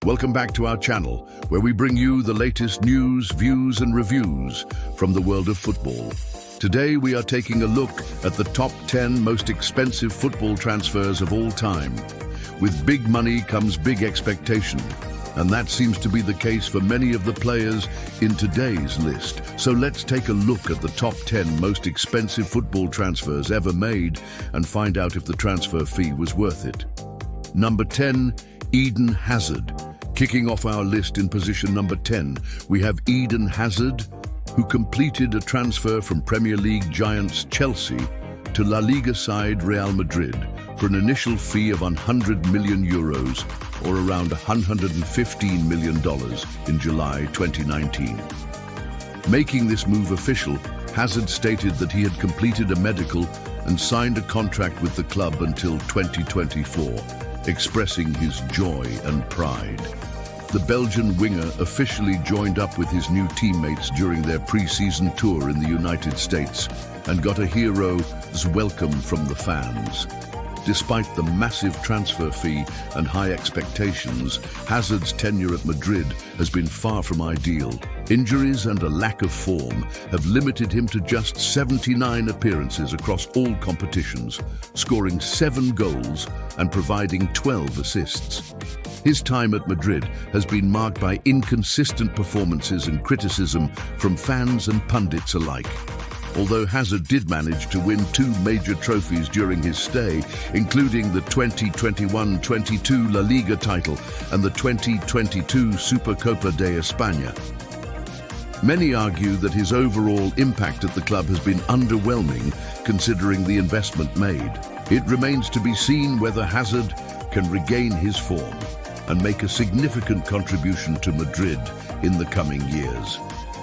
Welcome back to our channel, where we bring you the latest news, views and reviews from the world of football. Today we are taking a look at the top 10 most expensive football transfers of all time. With big money comes big expectation, and that seems to be the case for many of the players in today's list. So let's take a look at the top 10 most expensive football transfers ever made and find out if the transfer fee was worth it. Number 10, Eden Hazard. Kicking off our list in position number 10, we have Eden Hazard, who completed a transfer from Premier League giants Chelsea to La Liga side Real Madrid for an initial fee of €100 million, or around $115 million in July 2019. Making this move official, Hazard stated that he had completed a medical and signed a contract with the club until 2024, expressing his joy and pride. The Belgian winger officially joined up with his new teammates during their pre-season tour in the United States and got a hero's welcome from the fans. Despite the massive transfer fee and high expectations, Hazard's tenure at Madrid has been far from ideal. Injuries and a lack of form have limited him to just 79 appearances across all competitions, scoring 7 goals and providing 12 assists. His time at Madrid has been marked by inconsistent performances and criticism from fans and pundits alike. Although Hazard did manage to win 2 major trophies during his stay, including the 2021-22 La Liga title and the 2022 Supercopa de España. Many argue that his overall impact at the club has been underwhelming considering the investment made. It remains to be seen whether Hazard can regain his form and make a significant contribution to Madrid in the coming years.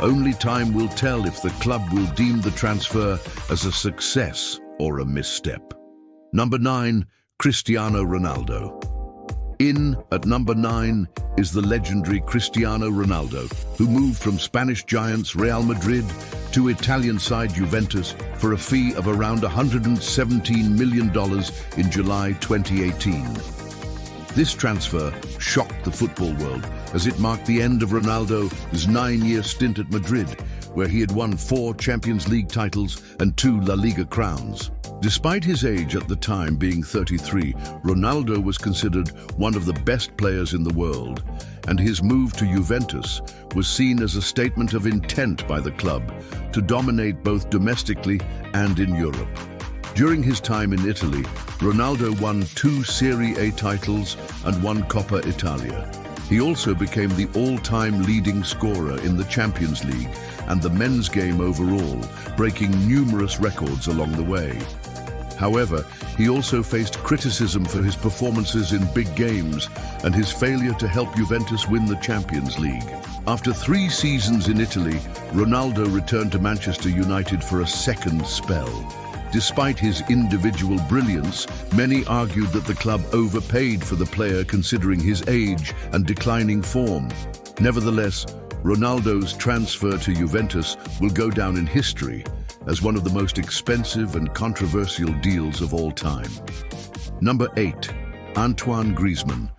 Only time will tell if the club will deem the transfer as a success or a misstep. Number 9, Cristiano Ronaldo. In at number 9 is the legendary Cristiano Ronaldo, who moved from Spanish giants Real Madrid to Italian side Juventus for a fee of around $117 million in July 2018. This transfer shocked the football world as it marked the end of Ronaldo's 9-year stint at Madrid, where he had won 4 Champions League titles and 2 La Liga crowns. Despite his age at the time being 33, Ronaldo was considered one of the best players in the world, and his move to Juventus was seen as a statement of intent by the club to dominate both domestically and in Europe. During his time in Italy, Ronaldo won 2 Serie A titles and 1 Coppa Italia. He also became the all-time leading scorer in the Champions League and the men's game overall, breaking numerous records along the way. However, he also faced criticism for his performances in big games and his failure to help Juventus win the Champions League. After 3 seasons in Italy, Ronaldo returned to Manchester United for a second spell. Despite his individual brilliance, many argued that the club overpaid for the player considering his age and declining form. Nevertheless, Ronaldo's transfer to Juventus will go down in history as one of the most expensive and controversial deals of all time. Number 8, Antoine Griezmann.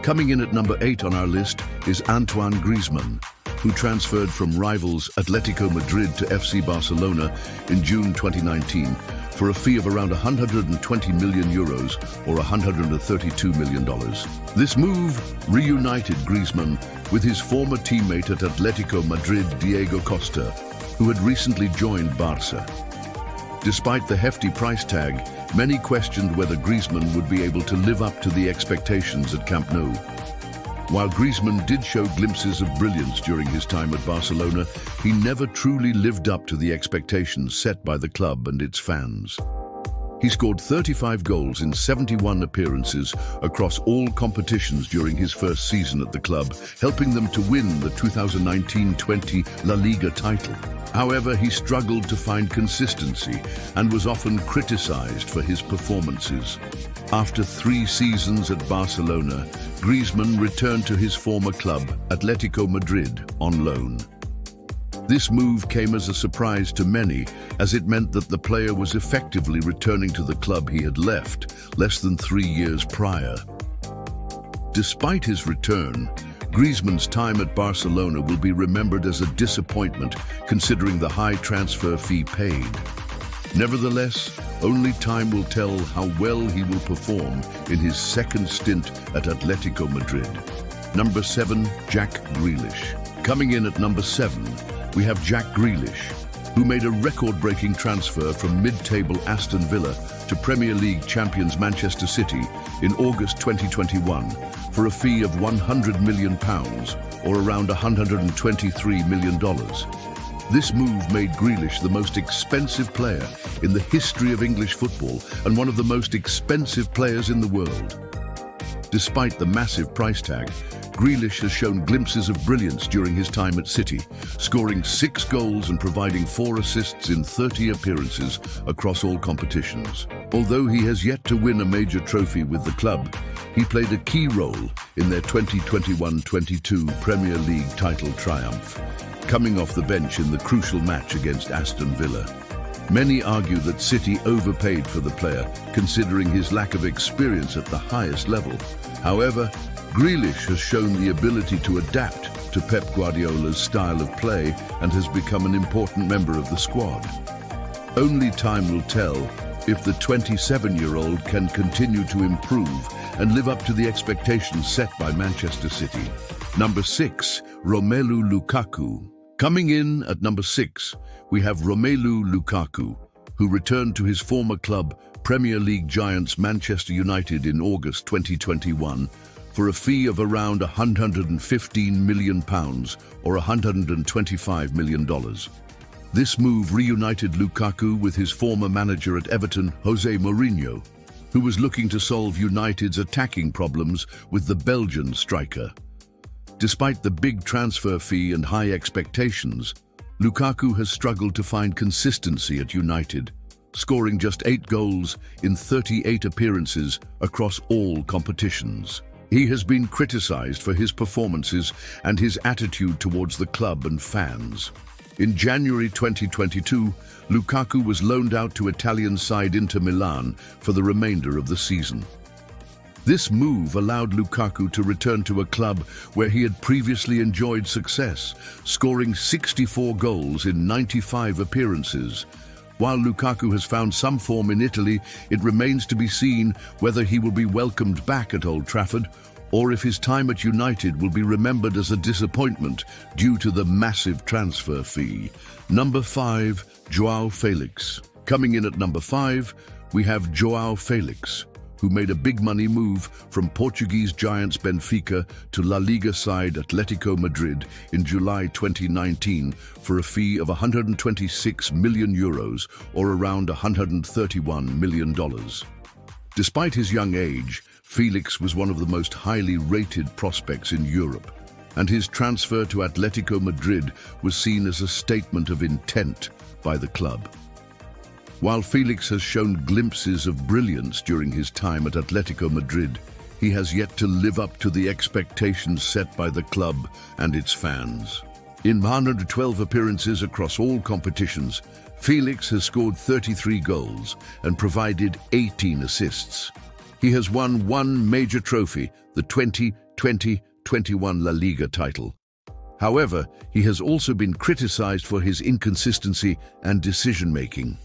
Coming in at number 8 on our list is Antoine Griezmann, who transferred from rivals Atletico Madrid to FC Barcelona in June 2019 for a fee of around €120 million or $132 million. This move reunited Griezmann with his former teammate at Atletico Madrid, Diego Costa, who had recently joined Barca. Despite the hefty price tag, many questioned whether Griezmann would be able to live up to the expectations at Camp Nou. While Griezmann did show glimpses of brilliance during his time at Barcelona, he never truly lived up to the expectations set by the club and its fans. He scored 35 goals in 71 appearances across all competitions during his first season at the club, helping them to win the 2019-20 La Liga title. However, he struggled to find consistency and was often criticized for his performances. After 3 seasons at Barcelona, Griezmann returned to his former club, Atletico Madrid, on loan. This move came as a surprise to many, as it meant that the player was effectively returning to the club he had left less than 3 years prior. Despite his return, Griezmann's time at Barcelona will be remembered as a disappointment considering the high transfer fee paid. Nevertheless, only time will tell how well he will perform in his second stint at Atletico Madrid. Number 7, Jack Grealish. Coming in at number 7, we have Jack Grealish, who made a record-breaking transfer from mid-table Aston Villa to Premier League champions Manchester City in August 2021 for a fee of £100 million, or around $123 million. This move made Grealish the most expensive player in the history of English football and one of the most expensive players in the world. Despite the massive price tag, Grealish has shown glimpses of brilliance during his time at City, scoring 6 goals and providing 4 assists in 30 appearances across all competitions. Although he has yet to win a major trophy with the club, he played a key role in their 2021-22 Premier League title triumph, coming off the bench in the crucial match against Aston Villa. Many argue that City overpaid for the player, considering his lack of experience at the highest level. However, Grealish has shown the ability to adapt to Pep Guardiola's style of play and has become an important member of the squad. Only time will tell if the 27-year-old can continue to improve and live up to the expectations set by Manchester City. Number 6, Romelu Lukaku. Coming in at number 6, we have Romelu Lukaku, who returned to his former club, Premier League giants Manchester United in August 2021 for a fee of around £115 million or $125 million. This move reunited Lukaku with his former manager at Everton, Jose Mourinho, who was looking to solve United's attacking problems with the Belgian striker. Despite the big transfer fee and high expectations, Lukaku has struggled to find consistency at United, scoring just 8 goals in 38 appearances across all competitions. He has been criticised for his performances and his attitude towards the club and fans. In January 2022, Lukaku was loaned out to Italian side Inter Milan for the remainder of the season. This move allowed Lukaku to return to a club where he had previously enjoyed success, scoring 64 goals in 95 appearances. While Lukaku has found some form in Italy, it remains to be seen whether he will be welcomed back at Old Trafford or if his time at United will be remembered as a disappointment due to the massive transfer fee. Number 5, João Felix. Coming in at number 5, we have João Felix, who made a big money move from Portuguese giants Benfica to La Liga side Atletico Madrid in July 2019 for a fee of €126 million or around $131 million. Despite his young age, Felix was one of the most highly rated prospects in Europe, and his transfer to Atletico Madrid was seen as a statement of intent by the club. While Felix has shown glimpses of brilliance during his time at Atletico Madrid, he has yet to live up to the expectations set by the club and its fans. In 112 appearances across all competitions, Felix has scored 33 goals and provided 18 assists. He has won 1 major trophy, the 2020-21 La Liga title. However, he has also been criticized for his inconsistency and decision-making.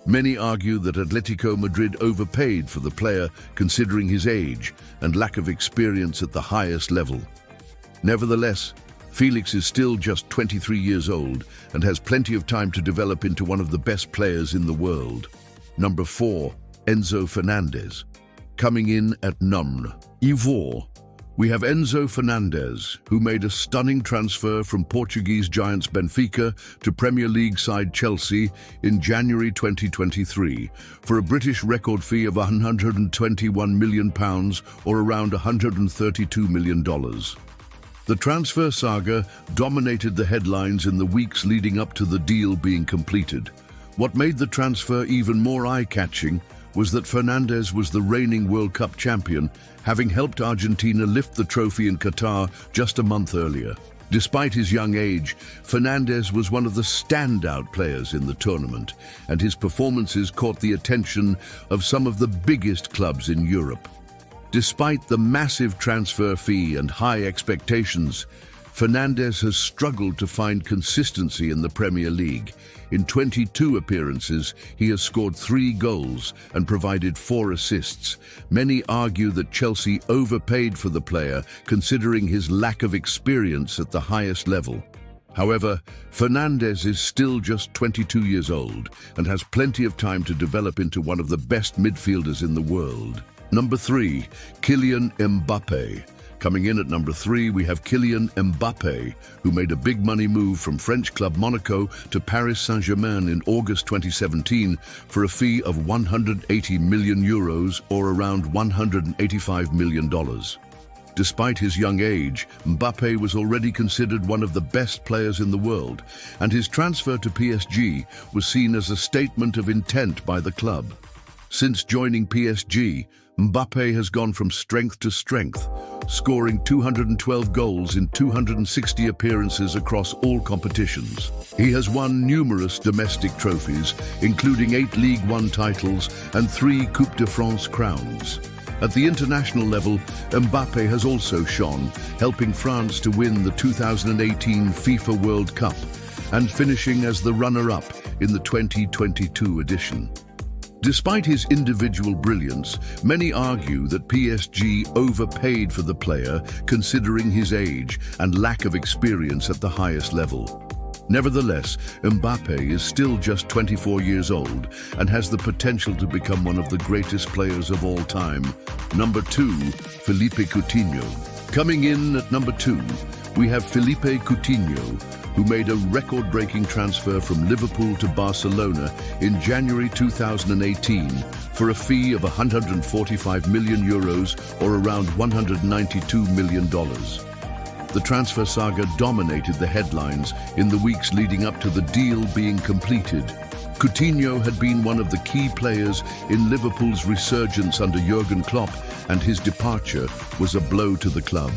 Many argue that Atletico Madrid overpaid for the player considering his age and lack of experience at the highest level. Nevertheless, Felix is still just 23 years old and has plenty of time to develop into one of the best players in the world. Number 4, Enzo Fernandez. Coming in at number 4, we have Enzo Fernandez, who made a stunning transfer from Portuguese giants Benfica to Premier League side Chelsea in January 2023 for a British record fee of £121 million or around $132 million. The transfer saga dominated the headlines in the weeks leading up to the deal being completed. What made the transfer even more eye-catching was that Fernandez was the reigning World Cup champion, having helped Argentina lift the trophy in Qatar just a month earlier. Despite his young age, Fernandez was one of the standout players in the tournament, and his performances caught the attention of some of the biggest clubs in Europe. Despite the massive transfer fee and high expectations, Fernandes has struggled to find consistency in the Premier League. In 22 appearances, he has scored 3 goals and provided 4 assists. Many argue that Chelsea overpaid for the player, considering his lack of experience at the highest level. However, Fernandes is still just 22 years old and has plenty of time to develop into one of the best midfielders in the world. Number 3, Kylian Mbappé. Coming in at number 3, we have Kylian Mbappé, who made a big money move from French club Monaco to Paris Saint-Germain in August 2017 for a fee of €180 million or around $185 million. Despite his young age, Mbappé was already considered one of the best players in the world, and his transfer to PSG was seen as a statement of intent by the club. Since joining PSG, Mbappé has gone from strength to strength, scoring 212 goals in 260 appearances across all competitions. He has won numerous domestic trophies, including 8 Ligue 1 titles and 3 Coupe de France crowns. At the international level, Mbappé has also shone, helping France to win the 2018 FIFA World Cup and finishing as the runner-up in the 2022 edition. Despite his individual brilliance, many argue that PSG overpaid for the player considering his age and lack of experience at the highest level. Nevertheless, Mbappé is still just 24 years old and has the potential to become one of the greatest players of all time. Number 2, Philippe Coutinho. Coming in at number 2, we have Philippe Coutinho, who made a record-breaking transfer from Liverpool to Barcelona in January 2018 for a fee of €145 million or around $192 million. The transfer saga dominated the headlines in the weeks leading up to the deal being completed. Coutinho had been one of the key players in Liverpool's resurgence under Jurgen Klopp, and his departure was a blow to the club.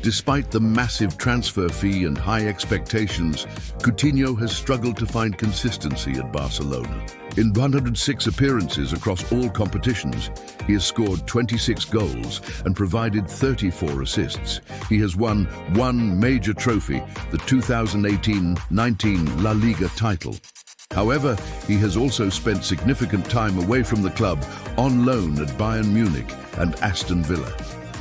Despite the massive transfer fee and high expectations, Coutinho has struggled to find consistency at Barcelona. In 106 appearances across all competitions, he has scored 26 goals and provided 34 assists. He has won 1 major trophy, the 2018-19 La Liga title. However, he has also spent significant time away from the club on loan at Bayern Munich and Aston Villa.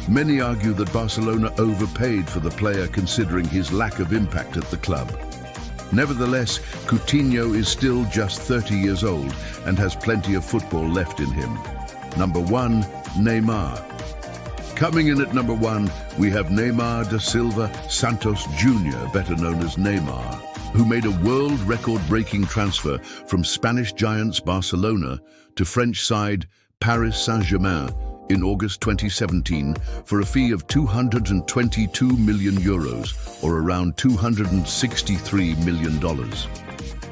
Many argue that Barcelona overpaid for the player considering his lack of impact at the club. Nevertheless, Coutinho is still just 30 years old and has plenty of football left in him. Number 1, Neymar. Coming in at number 1, we have Neymar da Silva Santos Jr., better known as Neymar, who made a world record-breaking transfer from Spanish giants Barcelona to French side Paris Saint-Germain in August 2017 for a fee of €222 million or around $263 million.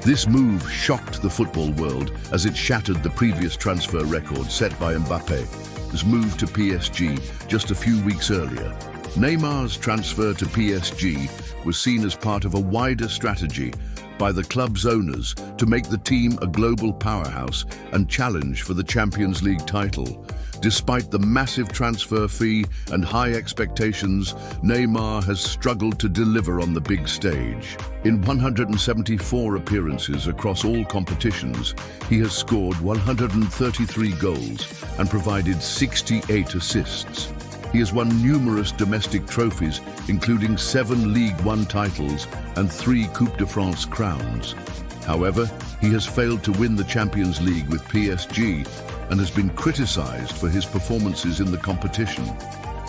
This move shocked the football world as it shattered the previous transfer record set by Mbappé's move to PSG just a few weeks earlier. Neymar's transfer to PSG was seen as part of a wider strategy by the club's owners to make the team a global powerhouse and challenge for the Champions League title. Despite the massive transfer fee and high expectations, Neymar has struggled to deliver on the big stage. In 174 appearances across all competitions, he has scored 133 goals and provided 68 assists. He has won numerous domestic trophies, including 7 Ligue 1 titles and 3 Coupe de France crowns. However, he has failed to win the Champions League with PSG and has been criticized for his performances in the competition.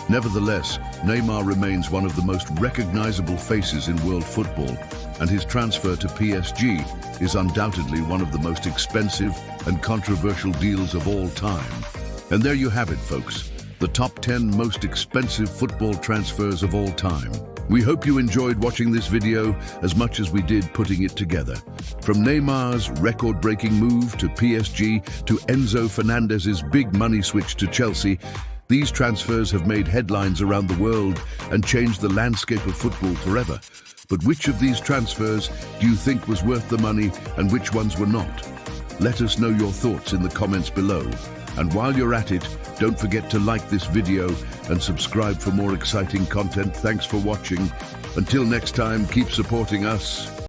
Nevertheless, Neymar remains one of the most recognizable faces in world football, and his transfer to PSG is undoubtedly one of the most expensive and controversial deals of all time. And there you have it, folks. The top 10 most expensive football transfers of all time. We hope you enjoyed watching this video as much as we did putting it together. From Neymar's record-breaking move to PSG to Enzo Fernandez's big money switch to Chelsea, these transfers have made headlines around the world and changed the landscape of football forever. But which of these transfers do you think was worth the money and which ones were not? Let us know your thoughts in the comments below. And while you're at it, don't forget to like this video and subscribe for more exciting content. Thanks for watching. Until next time, keep supporting us.